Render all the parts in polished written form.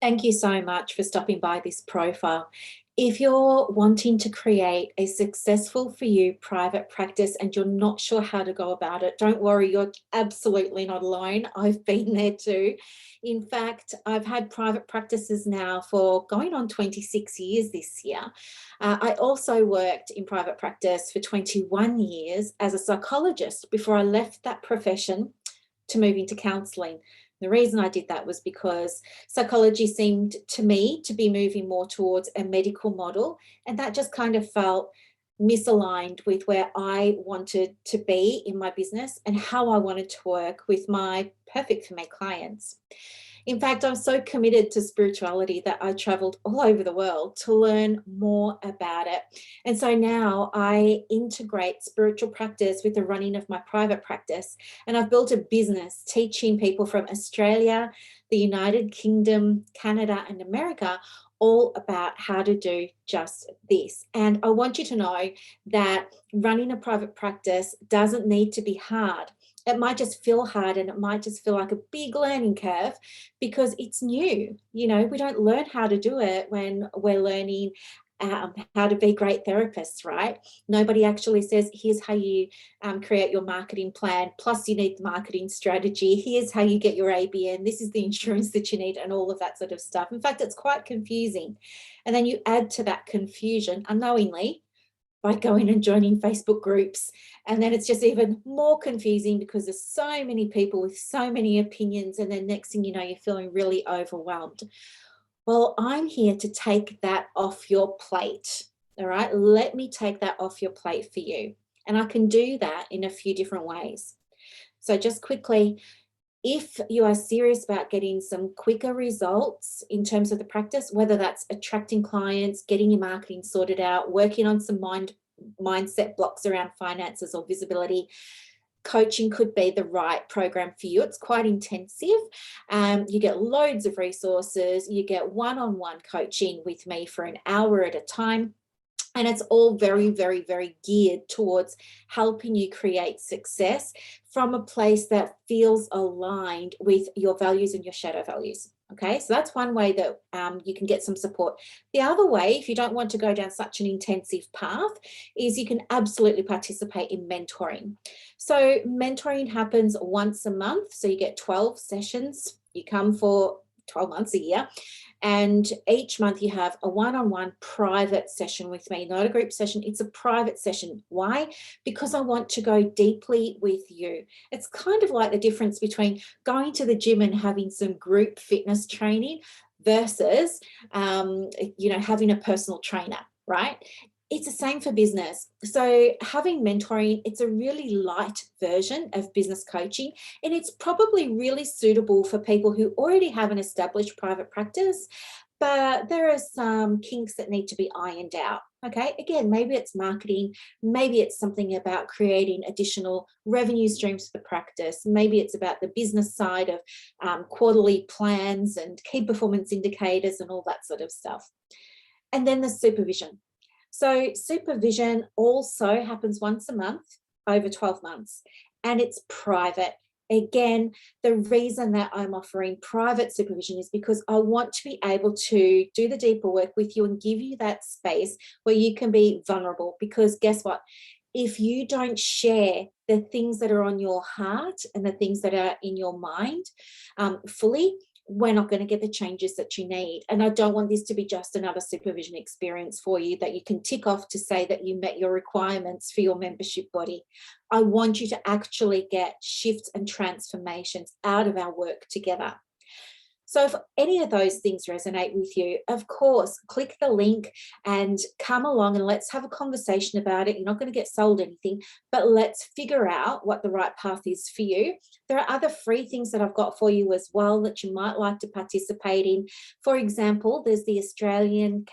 Thank you so much for stopping by this profile. If you're wanting to create a successful for you private practice and you're not sure how to go about it, don't worry, you're absolutely not alone. I've been there too. In fact, I've had private practices now for going on 26 years this year. I also worked in private practice for 21 years as a psychologist before I left that profession to move into counselling. The reason I did that was because psychology seemed to me to be moving more towards a medical model, and that just kind of felt misaligned with where I wanted to be in my business and how I wanted to work with my perfect for me clients. In fact, I'm so committed to spirituality that I traveled all over the world to learn more about it. And so now I integrate spiritual practice with the running of my private practice. And I've built a business teaching people from Australia, the United Kingdom, Canada, and America all about how to do just this. And I want you to know that running a private practice doesn't need to be hard. It might just feel hard and it might just feel like a big learning curve because it's new. You know, we don't learn how to do it when we're learning how to be great therapists, right? Nobody actually says, here's how you create your marketing plan, plus you need the marketing strategy, here's how you get your ABN, this is the insurance that you need, and all of that sort of stuff. In fact, it's quite confusing. And then you add to that confusion unknowingly by going and joining Facebook groups. And then it's just even more confusing because there's so many people with so many opinions. And then next thing you know, you're feeling really overwhelmed. Well, I'm here to take that off your plate. All right. Let me take that off your plate for you. And I can do that in a few different ways. So, just quickly, if you are serious about getting some quicker results in terms of the practice, whether that's attracting clients, getting your marketing sorted out, working on some mindset blocks around finances or visibility, coaching could be the right program for you. It's quite intensive. You get loads of resources. You get one-on-one coaching with me for an hour at a time. And it's all very, very, very geared towards helping you create success from a place that feels aligned with your values and your shadow values. Okay, so that's one way that you can get some support. The other way, if you don't want to go down such an intensive path, is you can absolutely participate in mentoring. So mentoring happens once a month. So you get 12 sessions. You come for 12 months a year. And each month you have a one-on-one private session with me, not a group session. It's a private session. Why? Because I want to go deeply with you. It's kind of like the difference between going to the gym and having some group fitness training versus, having a personal trainer, right? It's the same for business. So having mentoring, it's a really light version of business coaching, and it's probably really suitable for people who already have an established private practice, but there are some kinks that need to be ironed out. Okay, again, maybe it's marketing, maybe it's something about creating additional revenue streams for the practice, maybe it's about the business side of quarterly plans and key performance indicators and all that sort of stuff. And then the supervision. So supervision also happens once a month over 12 months, and it's private. Again, the reason that I'm offering private supervision is because I want to be able to do the deeper work with you and give you that space where you can be vulnerable. Because guess what? If you don't share the things that are on your heart and the things that are in your mind fully, we're not going to get the changes that you need. And I don't want this to be just another supervision experience for you that you can tick off to say that you met your requirements for your membership body. I want you to actually get shifts and transformations out of our work together. So if any of those things resonate with you, of course, click the link and come along and let's have a conversation about it. You're not going to get sold anything, but let's figure out what the right path is for you. There are other free things that I've got for you as well that you might like to participate in. For example, there's the Australian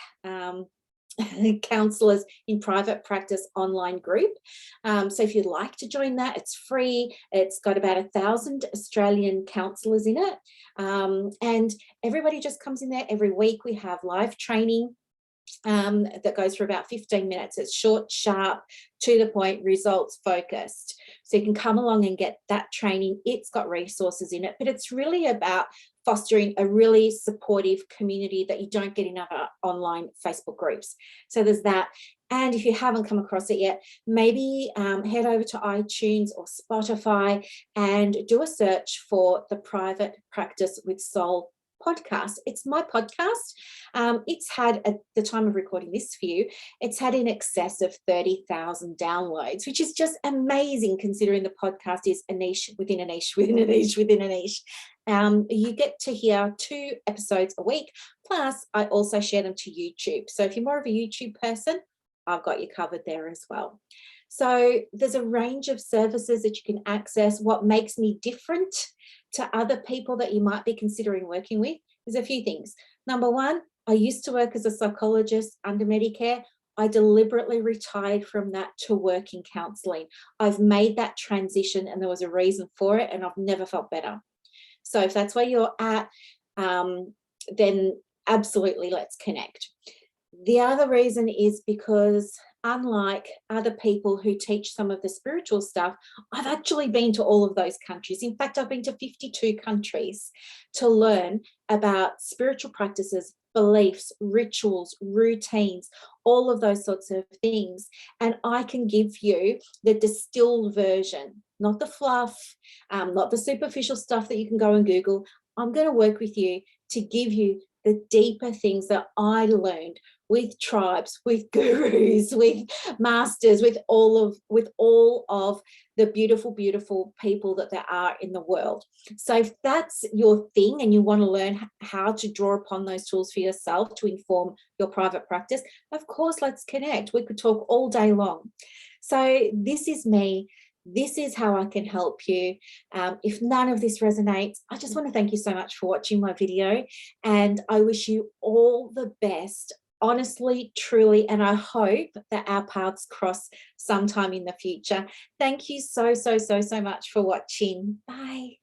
Counsellors in Private Practice online group. So if you'd like to join that, it's free. It's got about 1,000 Australian counsellors in it. And everybody just comes in there every week. We have live training that goes for about 15 minutes. It's short, sharp, to the point, results focused. So you can come along and get that training. It's got resources in it, but it's really about fostering a really supportive community that you don't get in other online Facebook groups. So there's that. And if you haven't come across it yet, maybe head over to iTunes or Spotify and do a search for the Private Practice with Soul podcast. It's my podcast. It's had, at the time of recording this for you, it's had in excess of 30,000 downloads, which is just amazing considering the podcast is a niche within a niche within a niche within a niche. You get to hear 2 episodes a week, plus I also share them to YouTube. So if you're more of a YouTube person, I've got you covered there as well. So there's a range of services that you can access. What makes me different to other people that you might be considering working with is a few things. Number one, I used to work as a psychologist under Medicare. I deliberately retired from that to work in counselling. I've made that transition and there was a reason for it, and I've never felt better. So if that's where you're at, then absolutely let's connect. The other reason is because unlike other people who teach some of the spiritual stuff, I've actually been to all of those countries. In fact, I've been to 52 countries to learn about spiritual practices, beliefs, rituals, routines, all of those sorts of things. And I can give you the distilled version, not the fluff, not the superficial stuff that you can go and Google. I'm going to work with you to give you the deeper things that I learned with tribes, with gurus, with masters, with all of the beautiful, beautiful people that there are in the world. So if that's your thing and you want to learn how to draw upon those tools for yourself to inform your private practice, of course, let's connect. We could talk all day long. So this is me. This is how I can help you. If none of this resonates, I just want to thank you so much for watching my video, and I wish you all the best, honestly, truly, and I hope that our paths cross sometime in the future. Thank you so, so, so, so much for watching. Bye.